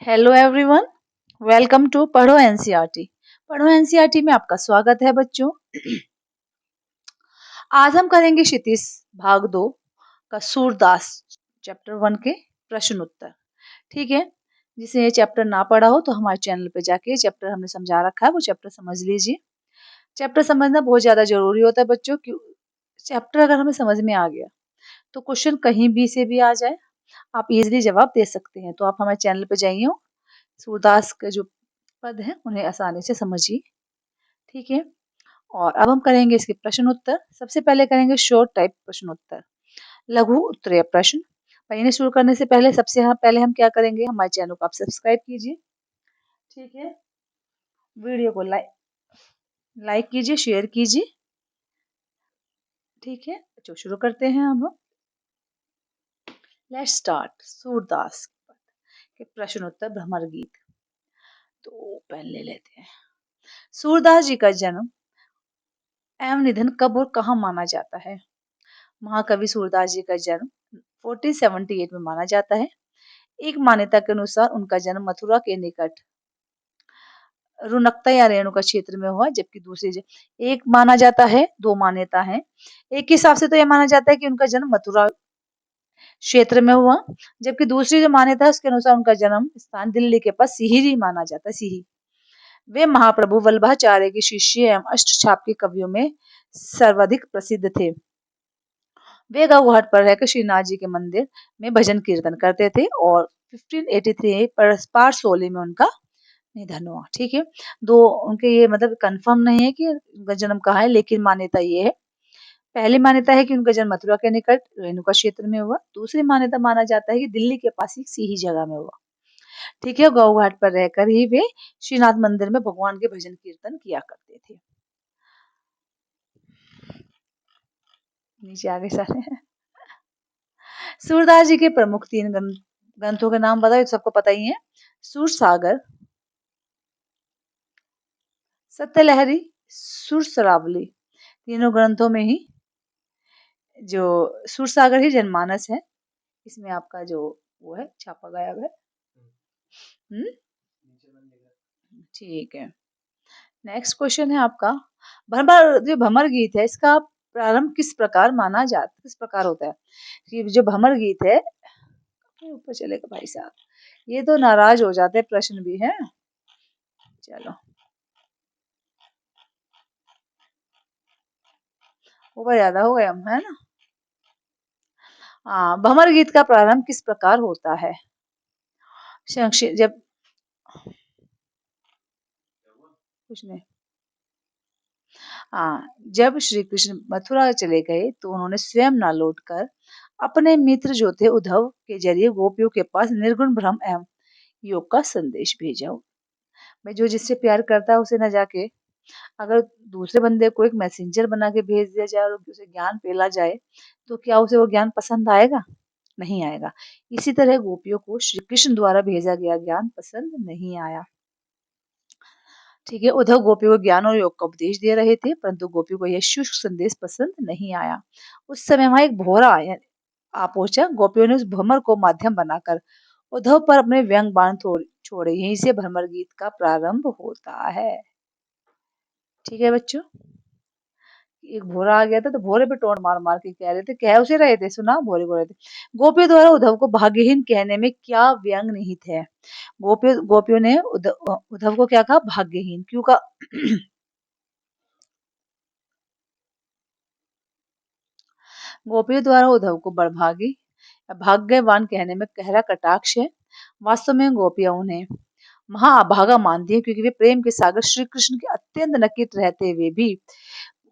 Hello everyone, welcome to पढ़ो NCERT. पढ़ो NCERT में आपका स्वागत है बच्चों। आज हम करेंगे क्षितिज भाग 2 का सूरदास चैप्टर 1 के प्रश्न उत्तर। ठीक है, जिसे ये चैप्टर ना पढ़ा हो तो हमारे चैनल पे जाके चैप्टर हमने समझा रखा है, वो चैप्टर समझ लीजिए। चैप्टर समझना बहुत ज्यादा जरूरी होता है बच्चों। क्यों? चैप्टर अगर हमें समझ में आ गया तो क्वेश्चन कहीं भी से भी आ जाए, आप इजिली जवाब दे सकते हैं। तो आप हमारे चैनल पे जाइए, सूरदास के जो पद हैं उन्हें आसानी से समझिए। ठीक है, और अब हम करेंगे इसके प्रश्न उत्तर। सबसे पहले करेंगे शॉर्ट टाइप प्रश्न उत्तर, लघु उत्तरीय प्रश्न। पर इन्हें शुरू करने से पहले पहले हम क्या करेंगे, हमारे चैनल को आप सब्सक्राइब कीजिए। ठीक है, वीडियो को लाइक कीजिए, शेयर कीजिए। ठीक है, तो शुरू करते हैं अब। Let's start. सूरदास के प्रश्न उत्तर भ्रमर गीत। तो पेन ले लेते हैं। सूरदास जी का जन्म एवं निधन कब और कहाँ माना जाता है? महाकवि सूरदास जी का जन्म 1478 में माना जाता है। एक मान्यता के अनुसार उनका जन्म मथुरा के निकट रुनकता या रेणुका क्षेत्र में हुआ, जबकि एक माना जाता है, दो मान्यता है। एक के हिसाब से तो यह माना जाता है कि उनका जन्म मथुरा क्षेत्र में हुआ, जबकि दूसरी जो मान्यता है उसके अनुसार उनका जन्म स्थान दिल्ली के पास सिहिरी माना जाता है। सिही वे महाप्रभु वल्लभाचार्य के शिष्य एवं अष्टछाप के कवियों में सर्वाधिक प्रसिद्ध थे। वे गौघाट पर रहकर श्रीनाथ जी के मंदिर में भजन कीर्तन करते थे और 1583 पर पारसोली में उनका निधन हुआ। ठीक है, दो उनके ये मतलब कंफर्म नहीं है कि उनका जन्म कहाँ है, लेकिन मान्यता ये है। पहली मान्यता है कि उनका जन्म मथुरा के निकट रेणुका क्षेत्र में हुआ। दूसरी मान्यता माना जाता है कि दिल्ली के पास ही सी ही जगह में हुआ। ठीक है, गौ घाट पर रहकर ही वे श्रीनाथ मंदिर में भगवान के भजन कीर्तन किया करते थे। नीचे आगे सारे सूरदास जी के प्रमुख तीन ग्रंथों के नाम बताओ, सबको पता ही है। सूर सागर, सत्यलहरी, सुर सरावली। तीनों ग्रंथों में ही जो सुर सागर ही जनमानस है, इसमें आपका जो वो है छापा गया है। ठीक है, नेक्स्ट क्वेश्चन है आपका। भमर गीत है, इसका प्रारंभ किस प्रकार किस प्रकार होता है? कि जो भमर गीत है, ऊपर चलेगा भाई साहब, ये तो नाराज हो जाते हैं, प्रश्न भी है। चलो ऊपर ज्यादा हो गया है ना। हाँ, भमर गीत का प्रारंभ किस प्रकार होता है? जब कुछ नहीं, हाँ, जब श्री कृष्ण मथुरा चले गए तो उन्होंने स्वयं न लौटकर अपने मित्र जो थे उद्धव के जरिए गोपियों के पास निर्गुण ब्रह्म एवं योग का संदेश भेजा। मैं जो जिससे प्यार करता है उसे न जाके अगर दूसरे बंदे को एक मैसेंजर बना के भेज दिया जाए और उसे ज्ञान पेला जाए, तो क्या उसे वो ज्ञान पसंद आएगा? नहीं आएगा। इसी तरह गोपियों को श्री कृष्ण द्वारा भेजा गया ज्ञान पसंद नहीं आया। ठीक है, उद्धव गोपियों को ज्ञान और योग का उपदेश दे रहे थे, परंतु गोपियों को यह शुष्क संदेश पसंद नहीं आया। उस समय वहां एक भोरा आ पहुंचा। गोपियों ने उस भ्रमर को माध्यम बनाकर उद्धव पर अपने व्यंग बाण छोड़े। यहीं से भ्रमर गीत का प्रारंभ होता है। ठीक है बच्चों, एक भोरा आ गया था तो भोरे पे टोन मार मार के कह रहे थे, कह उसे रहे थे, सुना भोरे को रहे थे। गोपियों द्वारा उद्धव को भाग्यहीन कहने में क्या व्यंग निहित है? गोपियों ने उद्धव को क्या कहा? भाग्यहीन। क्यों कहा? गोपियों द्वारा उद्धव को बड़भागी या भाग्यवान कहने में गहरा कटाक्ष है। वास्तव में गोपियां उन्हें महाअभागा मानती है, क्योंकि वे प्रेम के सागर श्री कृष्ण के अत्यंत नकित रहते हुए भी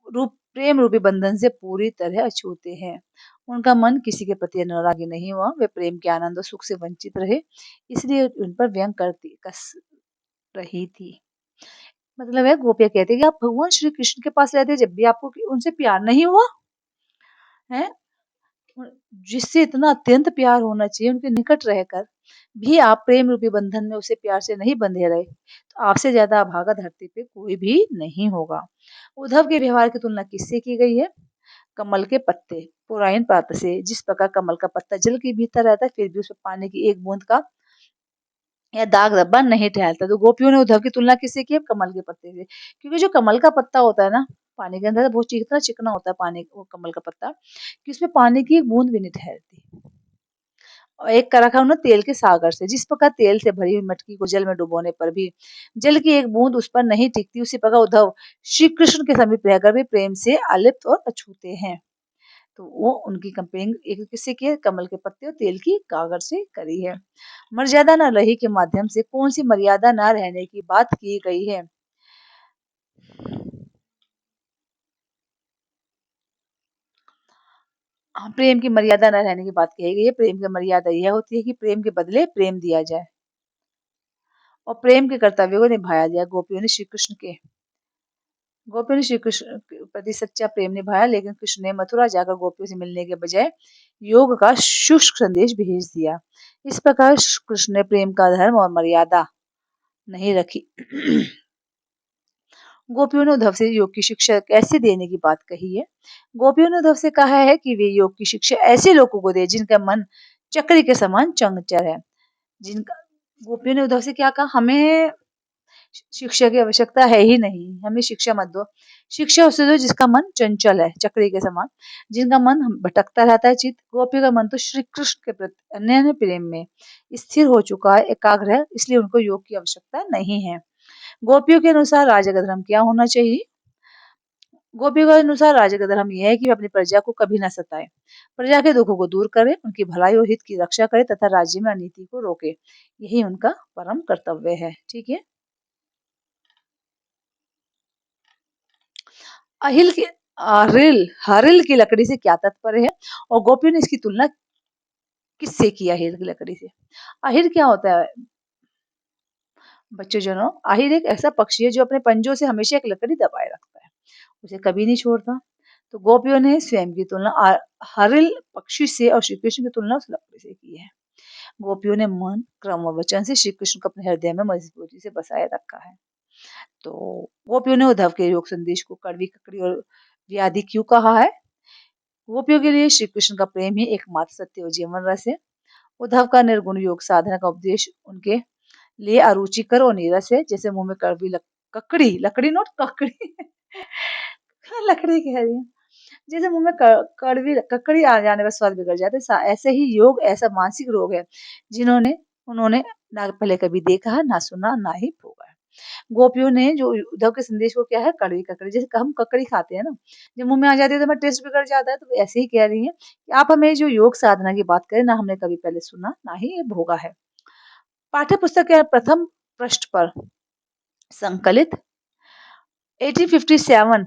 प्रेम रूपी बंधन से पूरी तरह अछूते हैं। उनका मन किसी के प्रति अनुरागी नहीं हुआ। वे प्रेम के आनंद और सुख से वंचित रहे, इसलिए उन पर व्यंग कस रही थी। मतलब है, गोपियां कहती है कि आप भगवान श्री कृष्ण के पास रहते जब भी आपको उनसे प्यार नहीं हुआ है, जिससे इतना अत्यंत प्यार होना चाहिए, उनके निकट रहकर भी आप प्रेम रूपी बंधन में उसे प्यार से नहीं बंधे रहे, तो आपसे ज्यादा अभागा धरती पे कोई भी नहीं होगा। उद्धव के व्यवहार की तुलना किससे की गई है? कमल के पत्ते पुराइन पात्र से। जिस प्रकार कमल का पत्ता जल के भीतर रहता है, फिर भी उसमें पानी की एक बूंद का या दाग धब्बा नहीं ठहरता। तो गोपियों ने उद्धव की तुलना किससे की? कमल के पत्ते से, क्योंकि जो कमल का पत्ता होता है ना, पानी के अंदर बहुत इतना चिकना होता है पानी, वो कमल का पत्ता, कि उसमें पानी की एक बूंद भी नहीं ठहरती। और एक का रखा उन्होंने तेल के सागर से, जिस प्रकार तेल से भरी हुई मटकी को जल में डुबोने पर भी जल की एक बूंद उस पर नहीं टिकती, उसी प्रकार उद्धव श्री कृष्ण के समीप रहकर भी प्रेम से अलिप्त और अछूते हैं। तो वो उनकी कंपेयरिंग एक किससे की है? कमल के पत्ते और तेल की गागर से करी है। मर्यादा न रही के माध्यम से कौन सी मर्यादा न रहने की बात की गई है? हाँ, प्रेम की मर्यादा न रहने की बात कही गई है। प्रेम की मर्यादा यह होती है कि प्रेम के बदले प्रेम दिया जाए और प्रेम के कर्तव्य को निभाया जाए। गोपियों ने श्री कृष्ण के प्रति सच्चा प्रेम निभाया, लेकिन कृष्ण ने मथुरा जाकर गोपियों से मिलने के बजाय योग का शुष्क संदेश भेज दिया। इस प्रकार कृष्ण ने प्रेम का धर्म और मर्यादा नहीं रखी। गोपियों ने उद्धव से योग की शिक्षा कैसे देने की बात कही है? गोपियों ने उद्धव से कहा है कि वे योग की शिक्षा ऐसे लोगों को दे जिनका मन चक्री के समान चंचल है। जिनका गोपियों ने उद्धव से क्या कहा? हमें शिक्षा की आवश्यकता है ही नहीं, हमें शिक्षा मत दो। शिक्षा उसे दो जिसका मन चंचल है, चक्री के समान, जिनका मन भटकता रहता है चित। गोपी का मन तो श्री कृष्ण के प्रति अन्य प्रेम में स्थिर हो चुका है, एकाग्र है, इसलिए उनको योग की आवश्यकता नहीं है। गोपियों के अनुसार राज्य का धर्म क्या होना चाहिए? गोपियों के अनुसार राज्य का धर्म यह है कि वे अपनी प्रजा को कभी न सताए, प्रजा के दुखों को दूर करे, उनकी भलाई और हित की रक्षा करे तथा राज्य में अनीति को रोके। यही उनका परम कर्तव्य है। ठीक है। अहिल की हरिल की लकड़ी से क्या तात्पर्य है? और गोपियों ने इसकी तुलना किससे की? अहिल की लकड़ी से। अहिर क्या होता है बच्चों जनों? अहिर एक ऐसा पक्षी है जो अपने पंजों से हमेशा एक लकड़ी दबाए रखता है, उसे कभी नहीं छोड़ता। तो गोपियों ने स्वयं की तुलना हरिल पक्षी से और श्री कृष्ण की तुलना उस लकड़ी से की है। गोपियों ने मन, क्रम और वचन से श्री कृष्ण को अपने हृदय में मजबूती से बसाए रखा है। तो गोपियों ने उद्धव के योग संदेश को कड़वी, ककड़ी और व्याधि क्यों कहा है? गोपियों के लिए श्री कृष्ण का प्रेम ही एकमात्र सत्य और जीवन रस है। उद्धव का निर्गुण योग साधना का उपदेश उनके लिए अरुचिकर और नीरस है। जैसे मुंह में कड़वी ककड़ी, लकड़ी नोट ककड़ी लकड़ी कह रही हूँ। जैसे मुंह में कड़वी ककड़ी आ जाने पर स्वाद बिगड़ जाता है, ऐसे ही योग ऐसा मानसिक रोग है जिन्होंने उन्होंने ना पहले कभी देखा है, ना सुना, ना ही भोगा है। गोपियों ने जो उद्धव के संदेश को क्या है? कड़वी ककड़ी, जैसे हम ककड़ी खाते हैं ना, जब मुंह में आ जाती है तो हमारा टेस्ट बिगड़ जाता है, तो ऐसे ही कह रही है कि आप हमें जो योग साधना की बात करें, ना हमने कभी पहले सुना, ना ही ये भोगा है। पाठ्य पुस्तक के प्रथम पृष्ठ पर संकलित 1857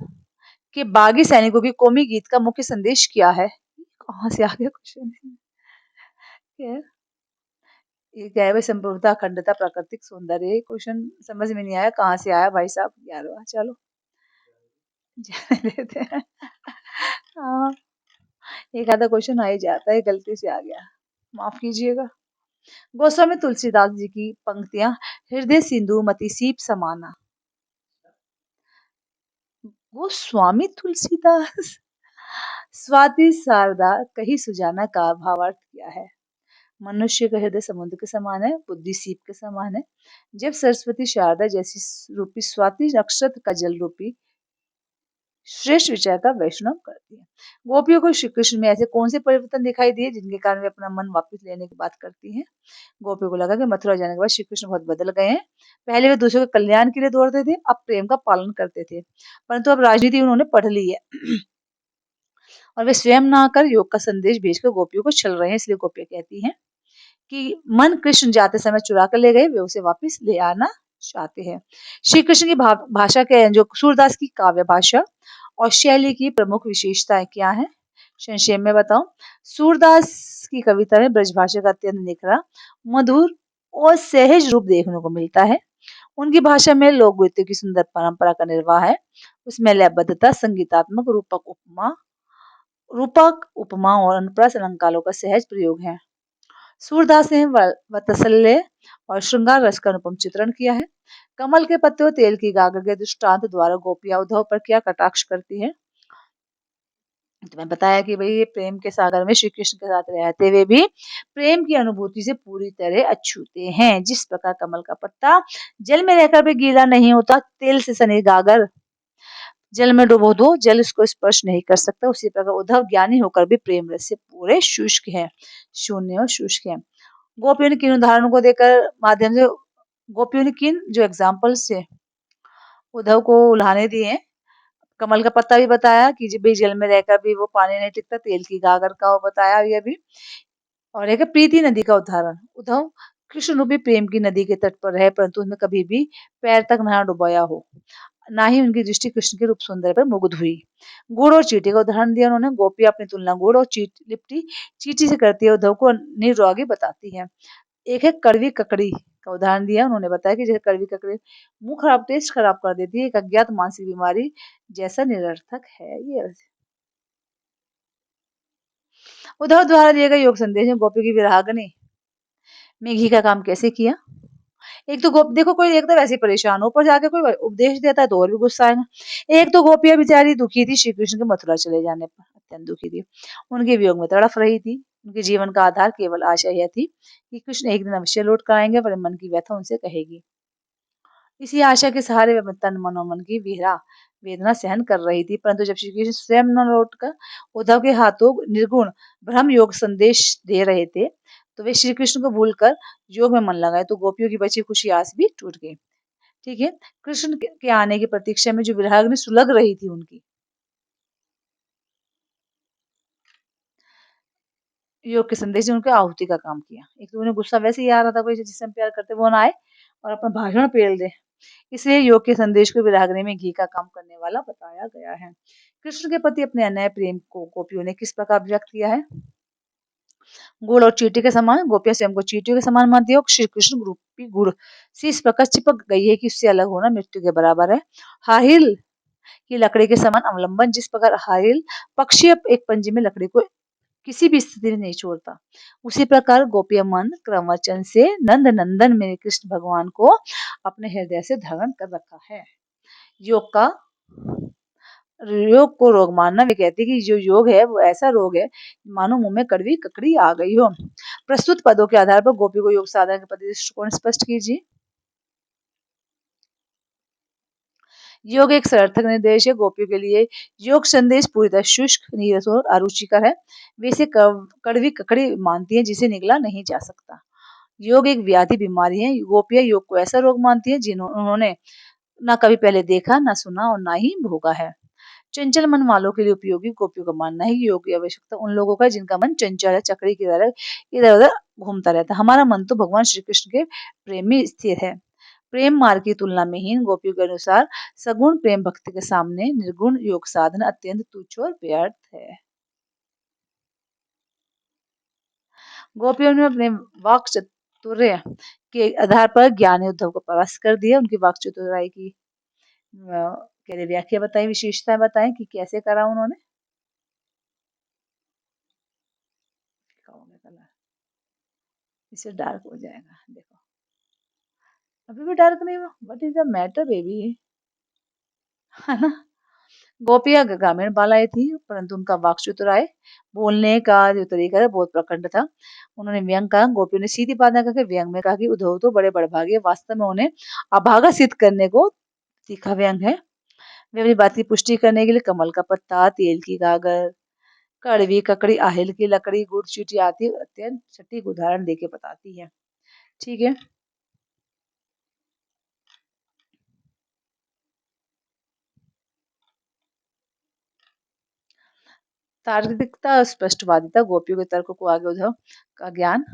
के बागी सैनिकों की कौमी गीत का मुख्य संदेश क्या है? कहाँ से आ गया क्वेश्चन? ये क्या है भाई? संप्रभुता, अखंडता, प्राकृतिक सौंदर्य। ये क्वेश्चन समझ में नहीं आया कहाँ से आया भाई साहब। 11वां, चलो जाने देते हैं। हाँ, एक आधा क्वेश्चन आ ही जाता है, गलती से आ गया, माफ कीजिएगा। गोस्वामी तुलसीदास जी की पंक्तियां, हृदय सिंधु मति सीप समाना। गोस्वामी तुलसीदास। स्वाति शारदा कही सुजाना का भावार्थ क्या है? मनुष्य का हृदय समुद्र के समान है, बुद्धि सीप के समान है। जब सरस्वती शारदा जैसी रूपी स्वाति नक्षत्र का जल रूपी श्रेष्ठ विचार का वैष्णव करती है। गोपियों को श्री कृष्ण में ऐसे कौन से परिवर्तन दिखाई दिए जिनके कारण वे अपना मन वापस लेने की बात करती हैं? गोपियों को लगा कि मथुरा जाने के बाद श्री कृष्ण बहुत बदल गए हैं। पहले वे दूसरों के कल्याण के लिए दौड़ते थे, अब प्रेम का पालन करते थे, परंतु अब राजनीति उन्होंने पढ़ ली है और वे स्वयं ना आकर योग का संदेश भेजकर गोपियों को छल रहे हैं। इसलिए गोपियां कहती हैं कि मन कृष्ण जाते समय चुरा कर ले गए, वे उसे वापस ले आना चाहते हैं। श्री कृष्ण की भाषा के जो सूरदास की काव्य भाषा और शैली की प्रमुख विशेषताएं क्या है? संक्षेप में बताऊं, सूरदास की कविता में ब्रजभाषा का अत्यंत निखरा, मधुर और सहज रूप देखने को मिलता है। उनकी भाषा में लोक गीतों की सुंदर परंपरा का निर्वाह है। उसमें लयबद्धता, संगीतात्मक रूपक उपमा और अनुप्रास अलंकारों का सहज प्रयोग है। सूरदास ने वात्सल्य और श्रृंगार रस का अनुपम चित्रण किया है। कमल के पत्ते और तेल की गागर के दृष्टांत द्वारा गोपियां उद्धव पर क्या कटाक्ष करती है? तो मैं बताया कि भई ये प्रेम के सागर में श्री कृष्ण के साथ रहते हुए भी प्रेम की अनुभूति से पूरी तरह अछूते हैं। जिस प्रकार कमल का पत्ता जल में रहकर भी गीला नहीं होता, तेल से सने गागर जल में डुबो दो, जल इसको स्पर्श नहीं कर सकता। उसी प्रकार उद्धव ज्ञानी होकर भी प्रेम रस से पूरे शुष्क हैं, शून्य और शुष्क हैं। गोपियों ने किन उदाहरणों को देकर माध्यम से गोपियों ने किन जो एग्जाम्पल्स से उद्धव को उल्हाने दिए हैं। कमल का पत्ता भी बताया कि जी भाई जल में रहकर भी वो पानी नहीं टिकता, तेल की गागर का वो बताया ये भी। और एक है प्रीति नदी का उदाहरण। उद्धव कृष्ण रूपी प्रेम की नदी के तट पर रहे, परंतु उसमें कभी भी पैर तक ना डुबाया हो, ना ही उनकी दृष्टि कृष्ण के रूप सौंदर्य पर मुग्ध हुई। गुड़ और चींटी का उदाहरण दिया उन्होंने। गोपियां अपनी तुलना गुड़ और लिपटी चींटी से करती है, उद्धव को निरोगी बताती है। एक है कड़वी ककड़ी का उदाहरण दिया उन्होंने। बताया कि जैसे कड़वी ककड़ी मुंह खराब, टेस्ट खराब कर देती है, एक अज्ञात मानसिक बीमारी जैसा निरर्थक है ये। उद्धव द्वारा दिए गए योग संदेश में गोपी की विरागनी में घी का काम कैसे किया। एक तो गोप देखो, कोई एक तो वैसे ही परेशान हो, ऊपर जाके कोई उपदेश देता है तो और भी गुस्सा आएगा। एक तो गोपियां बेचारी दुखी थी, श्री कृष्ण के मथुरा चले जाने पर अत्यंत दुखी थी। उनके वियोग में तड़फ रही थी। उनके जीवन का आधार केवल आशा यह थी कि कृष्ण एक दिन अवश्य लौट कर आएंगे, पर मन की व्यथा उनसे कहेगी। इसी आशा के सहारे वे अपने तन मनोमन की विहरा वेदना सहन कर रही थी, परंतु जब श्री कृष्ण स्वयं न लौटकर उद्धव के हाथों निर्गुण ब्रह्म योग संदेश दे रहे थे, तो वे श्री कृष्ण को भूलकर योग में मन लगाए, तो गोपियों की बची खुशी आस भी टूट गई। ठीक है। कृष्ण के आने की प्रतीक्षा में जो विरागनी सुलग रही थी उनकी, योग के संदेश ने उनके आहुति का काम किया। एक तो उन्हें गुस्सा वैसे ही आ रहा था, कोई जिससे हम प्यार करते वो ना आए और अपना भाषण पेल दे, इसलिए योग के संदेश को विरागनी में घी का काम करने वाला बताया गया है। कृष्ण के प्रति अपने अनन्य प्रेम को गोपियों ने किस प्रकार व्यक्त किया है। गुड़ और चींटी के समान गोपियां स्वयं को चींटियों के समान मानती है, और श्री कृष्ण रूपी गुड़ से इस प्रकार चिपक गई है कि उससे अलग होना मृत्यु के बराबर है। हाहिल की लकड़ी के समान अवलंबन, जिस प्रकार हाहिल पक्षी एक पंजे में लकड़ी को किसी भी स्थिति में नहीं छोड़ता, उसी प्रकार गोपियां मन क्रमवचन से नंद नंदन मेरे कृष्ण भगवान को अपने हृदय से धारण कर रखा है। योग का योग को रोग मानना, वे कहती है कि जो योग है वो ऐसा रोग है मानो मुंह में कड़वी ककड़ी आ गई हो। प्रस्तुत पदों के आधार पर गोपी को योग साधना के प्रति दृष्टिकोण स्पष्ट कीजिए। योग एक सार्थक निर्देश है। गोपियों के लिए योग संदेश पूरी तरह शुष्क, नीरस और अरुचिकर है। वे इसे कड़वी ककड़ी मानती है जिसे निगला नहीं जा सकता। योग एक व्याधि बीमारी है। गोपियां योग को ऐसा रोग मानती है जिन्होंने ना कभी पहले देखा, ना सुना और ना ही भोगा है। चंचल मन वालों के लिए उपयोगी गोपियों का मानना है कि योग की आवश्यकता उन लोगों का है जिनका मन चंचल है, चक्री की तरह इधर उधर घूमता रहता है। हमारा मन तो भगवान श्री कृष्ण के प्रेम में स्थिर है। प्रेम मार्ग की तुलना में हीन गोपियों के अनुसार सगुण प्रेम भक्ति के सामने निर्गुण योग साधना अत्यंत तुच्छ और व्यर्थ है। गोपियों ने अपने वाक चातुर्य के आधार पर ज्ञानी उद्धव को परास्त कर दिया। उनकी वाक चतुराई की के लिए व्याख्या बताई, विशेषताएं बताएं कि कैसे करा उन्होंने। इससे डार्क हो जाएगा, देखो अभी भी डार्क नहीं हुआ। What is the matter baby, है ना। गोपियां ग्रामीण बालाएं थी, परंतु उनका वाक चतुराई, बोलने का जो तरीका है बहुत प्रखंड था। उन्होंने व्यंग कहा, गोपियों ने सीधी बात न करके व्यंग में कहा कि उद्धव तो बड़े बड़भागे, वास्तव में उन्हें अभागा सिद्ध करने को तीखा व्यंग है। वे अपनी बात की पुष्टि करने के लिए कमल का पत्ता, तेल की गागर, कड़वी ककड़ी, आहेल की लकड़ी, गुड़ चींटी आदि अत्यंत सटीक उदाहरण देके बताती है। ठीक है। तार्किकता, स्पष्टवादिता, गोपियों के तर्क को आगे उद्धव का ज्ञान।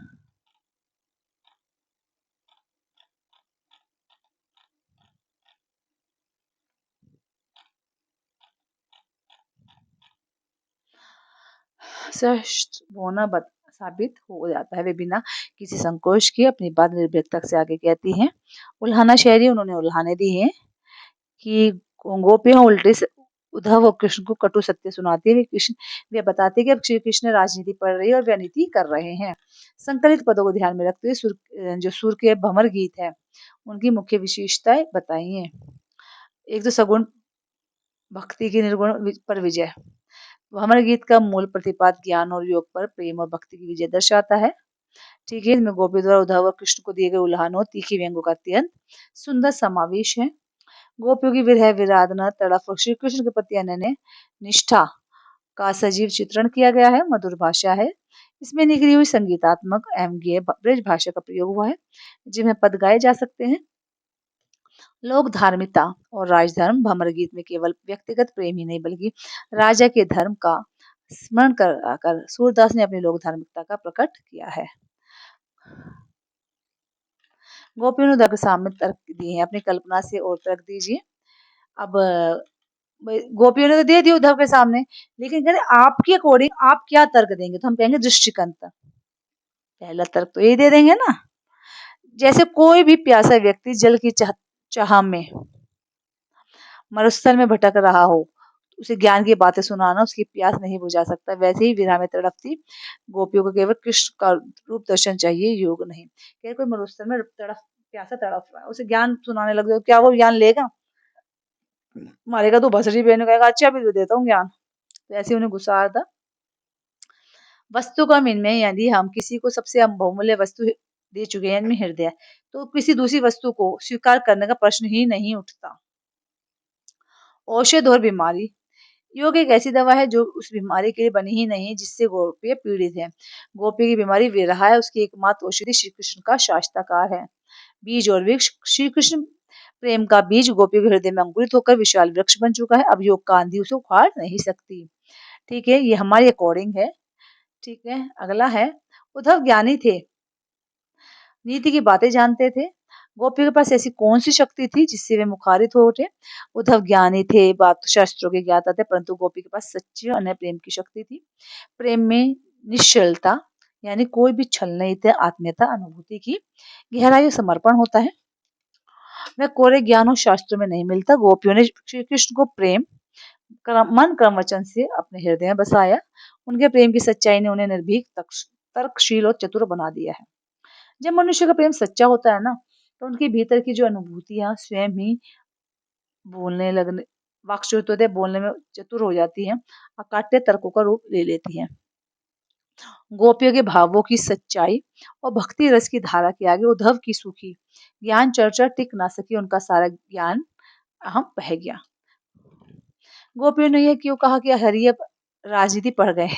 सशक्त होना साबित हो जाता है। वे बिना किसी संकोच के अपनी बात निर्भीकता से आगे कहती हैं। उल्हाना शायरी उन्होंने उल्हाने दी है कि गोपियां उल्टे से उद्धव और कृष्ण को कटु सत्य सुनाती है। वे बताते हैं कि अब श्री कृष्ण राजनीति पढ़ रही है और वे अनीति कर रहे हैं। संकलित पदों को ध्यान में रखते हुए जो सुर के भमर गीत है उनकी मुख्य विशेषताएं बताई हैं। एक तो सगुण भक्ति की निर्गुण पर विजय, भ्रमर गीत का मूल प्रतिपाद ज्ञान और योग पर प्रेम और भक्ति की विजय दर्शाता है। ठीक है, इसमें गोपी द्वारा उद्धव और कृष्ण को दिए गए उल्हानों तीखी व्यंग्यों का अत्यंत सुंदर समावेश है। गोपियों की विरह विराधना तड़प और श्री कृष्ण के प्रति अनन्य निष्ठा का सजीव चित्रण किया गया है। मधुर भाषा है। इसमें निखरी हुई संगीतात्मक एवं गेय ब्रज भाषा का प्रयोग हुआ है, जिनमें पद गाए जा सकते हैं। लोक धार्मिकता और राजधर्म भ्रमर गीत में केवल व्यक्तिगत प्रेम ही नहीं बल्कि राजा के धर्म का स्मरण कर सूरदास ने अपनी लोक धार्मिकता का प्रकट किया है। गोपियों ने उद्धव के सामने तर्क दिए हैं, अपनी कल्पना से और तर्क दीजिए। अब गोपियों ने तो दे दिया उद्धव के सामने, लेकिन कहते आपके अकॉर्डिंग आप क्या तर्क देंगे, तो हम कहेंगे दृष्टिकंत। पहला तर्क तो यही दे देंगे ना, जैसे कोई भी प्यासा व्यक्ति जल की चाह में मरुस्थल में भटक रहा हो, उसे ज्ञान की बातें सुनाना उसकी प्यास नहीं बुझा सकता। वैसे ही विरह में तड़पती गोपियों को केवल कृष्ण का रूप दर्शन चाहिए, योग नहीं। कोई मरुस्थल में प्यासा तड़प रहा है, उसे ज्ञान सुनाने लग जाओ, क्या वो ज्ञान लेगा? मारेगा तो भसड़ी बहन कहेगा अच्छा भी तो देता हूँ ज्ञान। तो ऐसे उन्हें गुस्सा आता। वस्तु का विनिमय, यदि हम किसी को सबसे बहुमूल्य वस्तु दे चुके हैं इनमें हृदय, तो किसी दूसरी वस्तु को स्वीकार करने का प्रश्न ही नहीं उठता। औषध और बीमारी, योग एक ऐसी दवा है जो उस बीमारी के लिए बनी ही नहीं है जिससे गोपी पीड़ित है। गोपी की बीमारी विरह है, उसकी एकमात्र औषधि श्री कृष्ण का शास्त्राकार है। बीज और वृक्ष, श्री कृष्ण प्रेम का बीज गोपियों के हृदय में अंकुरित होकर विशाल वृक्ष बन चुका है। अब योग का आंधी उसे उखाड़ नहीं सकती। ठीक है, ये हमारे अकॉर्डिंग है। ठीक है, अगला है उद्धव ज्ञानी थे, नीति की बातें जानते थे। गोपियों के पास ऐसी कौन सी शक्ति थी जिससे वे मुखारित हो उठे? उद्धव ज्ञानी थे, बात शास्त्रों के ज्ञाता थे, परंतु गोपी के पास सच्ची और अनन्य प्रेम की शक्ति थी। प्रेम में निश्चलता, यानी कोई भी छल नहीं थे, आत्मीयता अनुभूति की गहराई और समर्पण होता है। वह कोरे ज्ञान और शास्त्रों में नहीं मिलता। गोपियों ने श्री कृष्ण को प्रेम मन क्रम वचन से अपने हृदय में बसाया। उनके प्रेम की सच्चाई ने उन्हें निर्भीक, तर्कशील और चतुर बना दिया है। जब मनुष्य का प्रेम सच्चा होता है ना, तो उनके भीतर की जो अनुभूतियां स्वयं ही बोलने लगने वाक्शुद्ध होते बोलने में चतुर हो जाती हैं, अकाट्य तर्कों का रूप ले लेती हैं। गोपियों के भावों की सच्चाई और भक्ति रस की धारा के आगे उद्धव की सूखी ज्ञान चर्चा टिक ना सकी, उनका सारा ज्ञान अहम बह गया। गोपियों ने यह क्यों कहा कि हरि अब राजनीति पढ़ गए?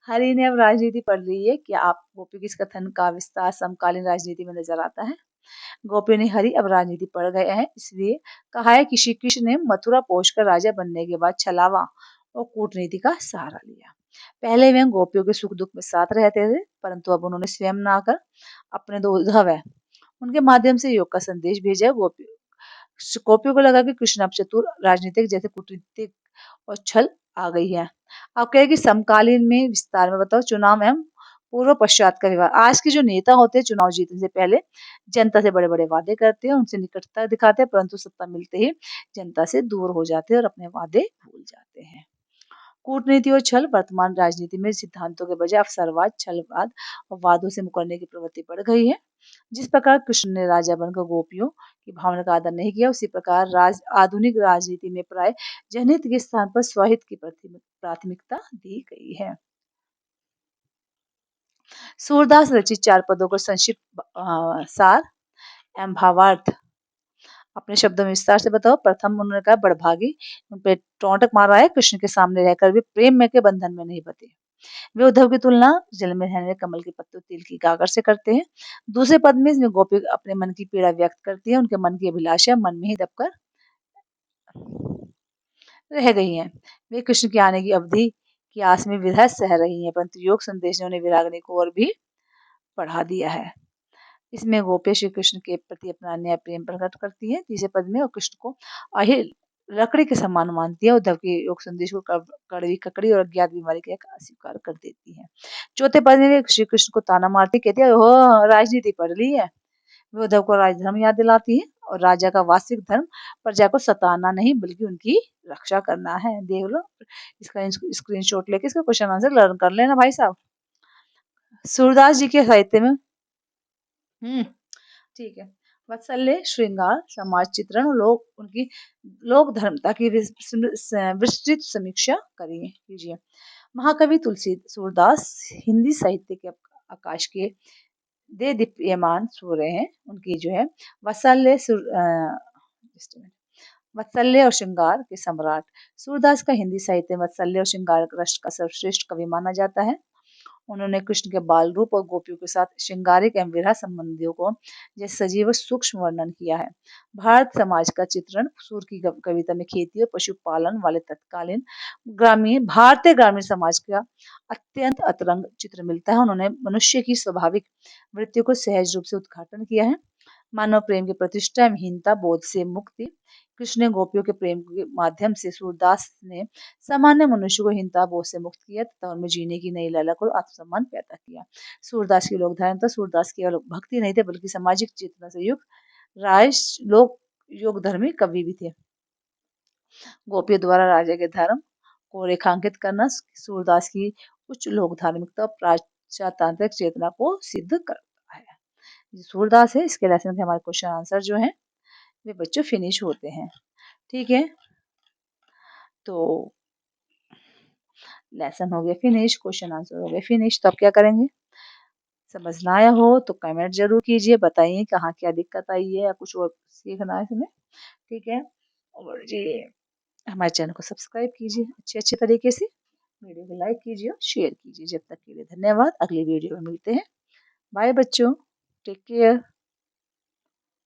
हरि ने अब राजनीति पढ़ ली है। क्या आप गोपी के इस कथन का विस्तार समकालीन राजनीति में नजर आता है? गोपी ने हरि अब राजनीति पढ़ गए हैं इसलिए कहा है कि श्री कृष्ण ने मथुरा पहुंचकर राजा बनने के बाद छलावा और कूटनीति का सहारा लिया। पहले वे गोपियों के सुख दुख में साथ रहते थे, परंतु अब उन्होंने स्वयं न आकर अपने दो उद्धव है उनके माध्यम से योग का संदेश भेजा है। गोपियों को लगा कि कृष्ण अब चतुर राजनीतिक जैसे कूटनीतिक और छल आ गई है। आप कहें कि समकालीन में विस्तार में बताओ। चुनाव एवं पूर्व पश्चात का विवाद। आज के जो नेता होते हैं चुनाव जीतने से पहले जनता से बड़े बड़े वादे करते हैं, उनसे निकटता दिखाते हैं, परंतु सत्ता मिलते ही जनता से दूर हो जाते हैं और अपने वादे भूल जाते हैं। कूटनीति और छल, वर्तमान राजनीति में सिद्धांतों के बजाय अवसरवाद, छलवाद और वादों से मुकरने की प्रवृत्ति बढ़ गई है। जिस प्रकार कृष्ण ने राजा बनकर गोपियों की भावना का आदर नहीं किया, उसी प्रकार आधुनिक राजनीति में प्राय जनहित के स्थान पर स्वहित की प्राथमिकता दी गई है। सूरदास रचित चार पदों का संक्षिप्त सार एवं भावार्थ अपने शब्दों में विस्तार से बताओ। प्रथम उन्होंने कहा बड़भागी उन पे टोंटक मारा है, कृष्ण के सामने रहकर भी प्रेम में के बंधन में नहीं बते। वे उद्धव की तुलना जल में रहने कमल के पत्ते तिल की गागर से करते हैं। दूसरे पद में इसमें गोपी अपने मन की पीड़ा व्यक्त करती है, उनके मन की अभिलाषा मन में ही दबकर रह गई हैं। वे कृष्ण के आने की अवधि की आस में विरह सह रही हैं, परंतु योग संदेश ने उन्हें विरागने को और भी बढ़ा दिया है। इसमें गोपी श्री कृष्ण के प्रति अपना अन्याय प्रेम प्रकट करती है। तीसरे पद में और कृष्ण को अहिल लकड़ी के समान मानती है। उद्धव के योग संदेश को कड़वी ककड़ी और अज्ञात बीमारी के अस्वीकार कर देती है। चौथे पद में श्री कृष्ण को ताना मारती कहती है हो राजनीति पढ़ ली है। वे उद्धव को राजधर्म याद दिलाती है और राजा का वास्तविक धर्म प्रजा को सताना नहीं बल्कि उनकी रक्षा करना है। देख लो, इसका स्क्रीनशॉट लेके इसका क्वेश्चन आंसर लर्न कर लेना भाई साहब। सूरदास जी के साहित्य में ठीक है। वात्सल्य, श्रृंगार, समाज चित्रण, उनकी लोक धर्मता की विस्तृत समीक्षा करिए कीजिए। महाकवि तुलसी सूरदास हिंदी साहित्य के आकाश के दे दीप्यमान सूर्य हैं। उनकी जो है वात्सल्य just a minute, वात्सल्य और श्रृंगार के सम्राट सूरदास का हिंदी साहित्य में वात्सल्य और श्रृंगार रस का सर्वश्रेष्ठ कवि माना जाता है। उन्होंने कृष्ण के बाल रूप और गोपियों के साथ श्रृंगारिक एवं विरह संबंधियों को जैसे सजीव और सूक्ष्म वर्णन किया है। भारत समाज का चित्रण सूर की कविता में खेती और पशुपालन वाले तत्कालीन ग्रामीण भारतीय ग्रामीण समाज का अत्यंत अतरंग चित्र मिलता है। उन्होंने मनुष्य की स्वाभाविक वृत्तियों को सहज रूप से उद्घाटन किया है। मानव प्रेम की प्रतिष्ठा एवं हीनता बोध से मुक्ति कृष्ण ने गोपियों के प्रेम के माध्यम से सूरदास ने सामान्य मनुष्य को हीनता बोध से मुक्त किया तथा उनमें जीने की नई ललक और आत्मसम्मान पैदा किया। सूरदास की लोकधारण था। सूरदास केवल भक्ति नहीं थे बल्कि सामाजिक चेतना से युक्त राज लोक योग धर्मी कवि भी थे। गोपियों द्वारा राजा के धर्म को रेखांकित करना सूरदास की उच्च लोक धार्मिकता और पाश्चातांत्रिक चेतना को सिद्ध करता है। सूरदास है, इसके लेसन के हमारे क्वेश्चन आंसर जो है वे बच्चों फिनिश होते हैं। ठीक है, तो लेसन हो गया फिनिश, क्वेश्चन आंसर हो गया फिनिश। तो अब क्या करेंगे, समझना आया हो तो कमेंट जरूर कीजिए, बताइए कहाँ क्या दिक्कत आई है या कुछ और सीखना है इसमें। ठीक है, और जी हमारे चैनल को सब्सक्राइब कीजिए अच्छे अच्छे तरीके से, वीडियो को लाइक कीजिए और शेयर कीजिए। जब तक के लिए धन्यवाद, अगली वीडियो में मिलते हैं। बाय बच्चों, टेक केयर।